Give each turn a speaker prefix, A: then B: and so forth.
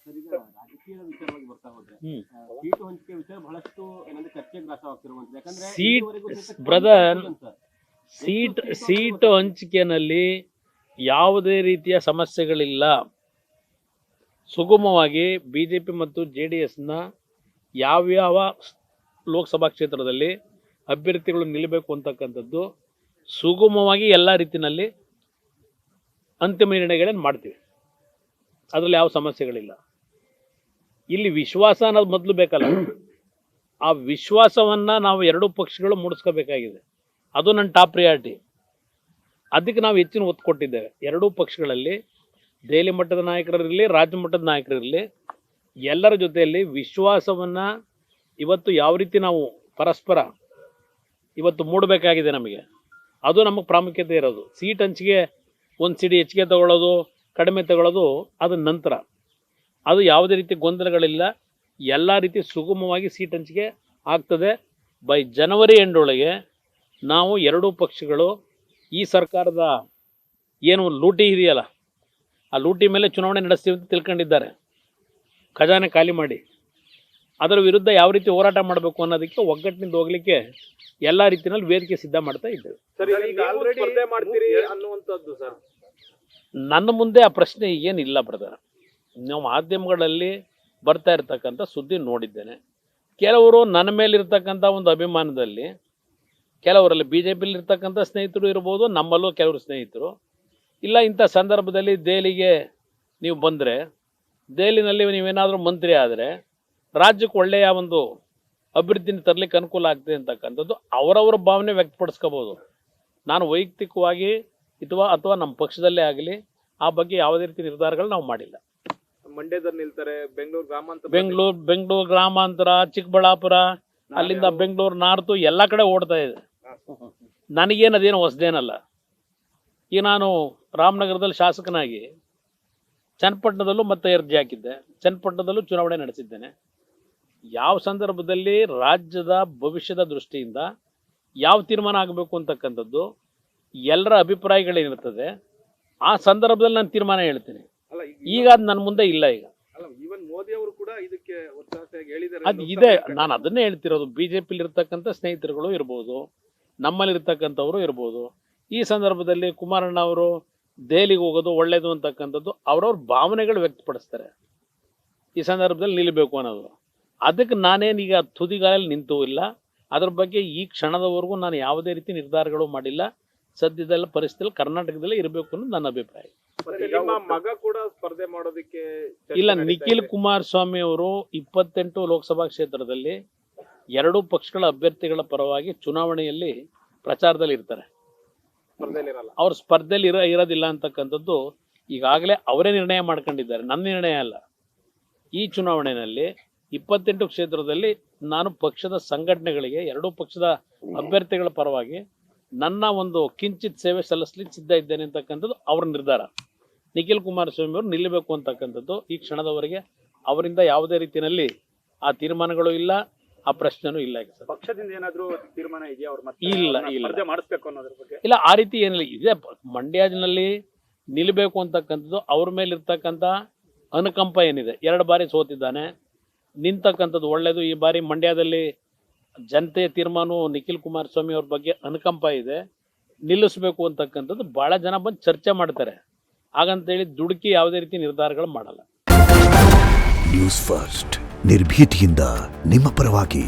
A: Sir ಈಗ ರಾಜಕೀಯ ವಿಚಾರವಾಗಿ ಬರ್ತಾ ಹೋದ್ರೆ ಸೀಟು ಹಂಚಿಕೆ ವಿಚಾರ ಬಹಳಷ್ಟು ಏನಂದ್ರೆ ಚರ್ಚೆಗೆ ಗ್ರಾಸವಾಗ್ತಿರುವಂತದ್ದು. ಯಾಕಂದ್ರೆ
B: ಸೀಟ್ ಬ್ರದರ್ ಸೀಟು ಹಂಚಿಕೆಯಲ್ಲಿ ಯಾವುದೇ ರೀತಿಯ ಸಮಸ್ಯೆಗಳಿಲ್ಲ. ಸುಗಮವಾಗಿ ಬಿಜೆಪಿ ಮತ್ತು JDSನ ಯಾವ್ಯಾವ ಲೋಕಸಭಾ ಕ್ಷೇತ್ರದಲ್ಲಿ ಅಭ್ಯರ್ಥಿಗಳು ನಿಲ್ಲಬೇಕು ಅಂತಕ್ಕಂಥದ್ದು ಸುಗಮವಾಗಿ ಎಲ್ಲ ರೀತಿಯಲ್ಲಿ ಅಂತಿಮ ನಿರ್ಣಯಗಳನ್ನು ಮಾಡ್ತೀವಿ. ಅದರಲ್ಲಿ ಯಾವ ಸಮಸ್ಯೆಗಳಿಲ್ಲ. ಇಲ್ಲಿ ವಿಶ್ವಾಸ ಅನ್ನೋದು ಮೊದಲು ಬೇಕಲ್ಲ, ಆ ವಿಶ್ವಾಸವನ್ನು ನಾವು ಎರಡೂ ಪಕ್ಷಗಳು ಮೂಡಿಸ್ಕೋಬೇಕಾಗಿದೆ. ಅದು ನನ್ನ ಟಾಪ್ ಪ್ರಿಯಾರಿಟಿ. ಅದಕ್ಕೆ ನಾವು ಹೆಚ್ಚಿನ ಒತ್ತು ಕೊಟ್ಟಿದ್ದೇವೆ. ಎರಡೂ ಪಕ್ಷಗಳಲ್ಲಿ ದೆಹಲಿ ಮಟ್ಟದ ನಾಯಕರಿರಲಿ, ರಾಜ್ಯ ಮಟ್ಟದ ನಾಯಕರಿರಲಿ, ಎಲ್ಲರ ಜೊತೆಯಲ್ಲಿ ವಿಶ್ವಾಸವನ್ನು ಇವತ್ತು ಯಾವ ರೀತಿ ನಾವು ಪರಸ್ಪರ ಇವತ್ತು ಮೂಡಬೇಕಾಗಿದೆ ನಮಗೆ, ಅದು ನಮಗೆ ಪ್ರಾಮುಖ್ಯತೆ ಇರೋದು. ಸೀಟ್ ಹಂಚಿಕೆ ಒಂದು ಸಿಡಿ ಹೆಚ್ಚಿಗೆ ತಗೊಳ್ಳೋದು ಕಡಿಮೆ ತಗೊಳ್ಳೋದು ಅದು ನಂತರ, ಅದು ಯಾವುದೇ ರೀತಿ ಗೊಂದಲಗಳಿಲ್ಲ. ಎಲ್ಲ ರೀತಿ ಸುಗಮವಾಗಿ ಸೀಟ್ ಹಂಚಿಕೆ ಆಗ್ತದೆ. ಬೈ ಜನವರಿ ಎಂಡ್ ಒಳಗೆ ನಾವು ಎರಡೂ ಪಕ್ಷಗಳು ಈ ಸರ್ಕಾರದ ಏನು ಲೂಟಿ ಇದೆಯಲ್ಲ, ಆ ಲೂಟಿ ಮೇಲೆ ಚುನಾವಣೆ ನಡೆಸ್ತೀವಿ ಅಂತ ತಿಳ್ಕೊಂಡಿದ್ದಾರೆ. ಖಜಾನೆ ಖಾಲಿ ಮಾಡಿ ಅದರ ವಿರುದ್ಧ ಯಾವ ರೀತಿ ಹೋರಾಟ ಮಾಡಬೇಕು ಅನ್ನೋದಕ್ಕೆ ಒಗ್ಗಟ್ಟಿನಿಂದ ಹೋಗಲಿಕ್ಕೆ ಎಲ್ಲ ರೀತಿಯಲ್ಲಿ ವೇದಿಕೆ ಸಿದ್ಧ ಮಾಡ್ತಾ ಇದ್ದೇವೆ. ನನ್ನ ಮುಂದೆ ಆ ಪ್ರಶ್ನೆ ಏನಿಲ್ಲ ಬ್ರದರ್. ನಾವು ಮಾಧ್ಯಮಗಳಲ್ಲಿ ಬರ್ತಾ ಇರ್ತಕ್ಕಂಥ ಸುದ್ದಿ ನೋಡಿದ್ದೇನೆ. ಕೆಲವರು ನನ್ನ ಮೇಲಿರ್ತಕ್ಕಂಥ ಒಂದು ಅಭಿಮಾನದಲ್ಲಿ, ಕೆಲವರಲ್ಲಿ BJPಲಿ ಇರ್ತಕ್ಕಂಥ ಸ್ನೇಹಿತರು ಇರ್ಬೋದು, ನಮ್ಮಲ್ಲೂ ಕೆಲವರು ಸ್ನೇಹಿತರು ಇಲ್ಲ, ಇಂಥ ಸಂದರ್ಭದಲ್ಲಿ ದೆಹಲಿಗೆ ನೀವು ಬಂದರೆ, ದೆಹಲಿನಲ್ಲಿ ನೀವೇನಾದರೂ ಮಂತ್ರಿ ಆದರೆ ರಾಜ್ಯಕ್ಕೆ ಒಳ್ಳೆಯ ಒಂದು ಅಭಿವೃದ್ಧಿನ ತರಲಿಕ್ಕೆ ಅನುಕೂಲ ಆಗ್ತದೆ ಅಂತಕ್ಕಂಥದ್ದು ಅವರವರ ಭಾವನೆ ವ್ಯಕ್ತಪಡಿಸ್ಕೋಬೋದು. ನಾನು ವೈಯಕ್ತಿಕವಾಗಿ ಅಥವಾ ನಮ್ಮ ಪಕ್ಷದಲ್ಲೇ ಆಗಲಿ ಆ ಬಗ್ಗೆ ಯಾವುದೇ ರೀತಿ ನಿರ್ಧಾರಗಳು ನಾವು ಮಾಡಿಲ್ಲ.
C: ಮಂಡ್ಯದಲ್ಲಿ ನಿಲ್ತಾರೆ,
B: ಬೆಂಗಳೂರು ಗ್ರಾಮಾಂತರ, ಚಿಕ್ಕಬಳ್ಳಾಪುರ, ಅಲ್ಲಿಂದ ಬೆಂಗಳೂರು ನಾರ್ತು ಎಲ್ಲ ಕಡೆ ಓಡ್ತಾ ಇದೆ. ನನಗೇನು ಅದೇನು ಹೊಸದೇನಲ್ಲ. ಈಗ ನಾನು ರಾಮನಗರದಲ್ಲಿ ಶಾಸಕನಾಗಿ ಚನ್ನಪಟ್ಟಣದಲ್ಲೂ ಮತ್ತೆ ಅರ್ಜಿ ಹಾಕಿದ್ದೆ, ಚನ್ನಪಟ್ಟಣದಲ್ಲೂ ಚುನಾವಣೆ ನಡೆಸಿದ್ದೇನೆ. ಯಾವ ಸಂದರ್ಭದಲ್ಲಿ ರಾಜ್ಯದ ಭವಿಷ್ಯದ ದೃಷ್ಟಿಯಿಂದ ಯಾವ ತೀರ್ಮಾನ ಆಗಬೇಕು ಅಂತಕ್ಕಂಥದ್ದು ಎಲ್ಲರ ಅಭಿಪ್ರಾಯಗಳೇನಿರ್ತದೆ, ಆ ಸಂದರ್ಭದಲ್ಲಿ ನಾನು ತೀರ್ಮಾನ ಹೇಳ್ತೀನಿ. ಈಗ ಅದು ನನ್ನ ಮುಂದೆ ಇಲ್ಲ. ಈಗ
C: ಮೋದಿ ಅವರು ಕೂಡ ಇದಕ್ಕೆ
B: ಅದು ಇದೆ, ನಾನು ಅದನ್ನೇ ಹೇಳ್ತಿರೋದು. BJPಲಿ ಇರ್ತಕ್ಕಂಥ ಸ್ನೇಹಿತರುಗಳು ಇರ್ಬೋದು, ನಮ್ಮಲ್ಲಿರ್ತಕ್ಕಂಥವರು ಇರ್ಬೋದು. ಈ ಸಂದರ್ಭದಲ್ಲಿ ಕುಮಾರಣ್ಣ ಅವರು ದೆಹಲಿಗೆ ಹೋಗೋದು ಒಳ್ಳೆಯದು ಅಂತಕ್ಕಂಥದ್ದು ಅವ್ರವ್ರ ಭಾವನೆಗಳು ವ್ಯಕ್ತಪಡಿಸ್ತಾರೆ. ಈ ಸಂದರ್ಭದಲ್ಲಿ ನಿಲ್ಲಬೇಕು ಅನ್ನೋದು, ಅದಕ್ಕೆ ನಾನೇನೀಗ ತುದಿಗಾಲಲ್ಲಿ ನಿಂತೂ ಇಲ್ಲ. ಅದ್ರ ಬಗ್ಗೆ ಈ ಕ್ಷಣದವರೆಗೂ ನಾನು ಯಾವುದೇ ರೀತಿ ನಿರ್ಧಾರಗಳು ಮಾಡಿಲ್ಲ. ಸದ್ಯದಲ್ಲ ಪರಿಸ್ಥಿತಿಯಲ್ಲಿ ಕರ್ನಾಟಕದಲ್ಲೇ ಇರಬೇಕು ಅನ್ನೋದು ನನ್ನ ಅಭಿಪ್ರಾಯ.
C: ಮಗ ಕೂಡ ಸ್ಪರ್ಧೆ ಮಾಡೋದಕ್ಕೆ
B: ಇಲ್ಲ, ನಿಖಿಲ್ ಕುಮಾರಸ್ವಾಮಿ ಅವರು 28 ಲೋಕಸಭಾ ಕ್ಷೇತ್ರದಲ್ಲಿ ಎರಡೂ ಪಕ್ಷಗಳ ಅಭ್ಯರ್ಥಿಗಳ ಪರವಾಗಿ ಚುನಾವಣೆಯಲ್ಲಿ ಪ್ರಚಾರದಲ್ಲಿ ಇರ್ತಾರೆ. ಅವ್ರ ಸ್ಪರ್ಧೆಯಲ್ಲಿ ಇರೋದಿಲ್ಲ ಅಂತಕ್ಕಂಥದ್ದು ಈಗಾಗಲೇ ಅವರೇ ನಿರ್ಣಯ ಮಾಡ್ಕೊಂಡಿದ್ದಾರೆ, ನನ್ನ ನಿರ್ಣಯ ಅಲ್ಲ. ಈ ಚುನಾವಣೆಯಲ್ಲಿ 28 ಕ್ಷೇತ್ರದಲ್ಲಿ ನಾನು ಪಕ್ಷದ ಸಂಘಟನೆಗಳಿಗೆ, ಎರಡೂ ಪಕ್ಷದ ಅಭ್ಯರ್ಥಿಗಳ ಪರವಾಗಿ ನನ್ನ ಒಂದು ಕಿಂಚಿತ್ ಸೇವೆ ಸಲ್ಲಿಸಲಿಕ್ಕೆ ಸಿದ್ಧ ಇದ್ದೇನೆ ಅಂತಕ್ಕಂಥದ್ದು ಅವ್ರ ನಿರ್ಧಾರ. ನಿಖಿಲ್ ಕುಮಾರಸ್ವಾಮಿ ಅವರು ನಿಲ್ಲಬೇಕು ಅಂತಕ್ಕಂಥದ್ದು ಈ ಕ್ಷಣದವರೆಗೆ ಅವರಿಂದ ಯಾವುದೇ ರೀತಿಯಲ್ಲಿ ಆ ತೀರ್ಮಾನಗಳು ಇಲ್ಲ, ಆ ಪ್ರಶ್ನೆನೂ ಇಲ್ಲ.
C: ಪಕ್ಷದಿಂದ ಏನಾದರೂ ತೀರ್ಮಾನ ಇದೆಯಾ?
B: ಇಲ್ಲ
C: ಮಾಡಿಸ್ಬೇಕು ಅನ್ನೋದ್ರ ಬಗ್ಗೆ
B: ಇಲ್ಲ, ಆ ರೀತಿ ಏನಿಲ್ಲ. ಇದೆ, ಮಂಡ್ಯದಲ್ಲಿ ನಿಲ್ಲಬೇಕು ಅಂತಕ್ಕಂಥದ್ದು ಅವ್ರ ಮೇಲಿರ್ತಕ್ಕಂಥ ಅನುಕಂಪ ಏನಿದೆ. 2 ಬಾರಿ ಸೋತಿದ್ದಾನೆ, ನಿಂತಕ್ಕಂಥದ್ದು ಒಳ್ಳೆಯದು. ಈ ಬಾರಿ ಮಂಡ್ಯದಲ್ಲಿ ಜನತೆಯ ತೀರ್ಮಾನ ನಿಖಿಲ್ ಕುಮಾರಸ್ವಾಮಿ ಅವ್ರ ಬಗ್ಗೆ ಅನುಕಂಪ ಇದೆ, ನಿಲ್ಲಿಸಬೇಕು ಅಂತಕ್ಕಂಥದ್ದು ಭಾಳ ಜನ ಬಂದು ಚರ್ಚೆ ಮಾಡ್ತಾರೆ. ಹಾಗಂತೇಳಿ ದುಡುಕಿ ಯಾವುದೇ ರೀತಿ ನಿರ್ಧಾರಗಳು ಮಾಡಲ್ಲ.
D: ನ್ಯೂಸ್ ಫಸ್ಟ್, ನಿರ್ಭೀತಿಯಿಂದ ನಿಮ್ಮ ಪರವಾಗಿ.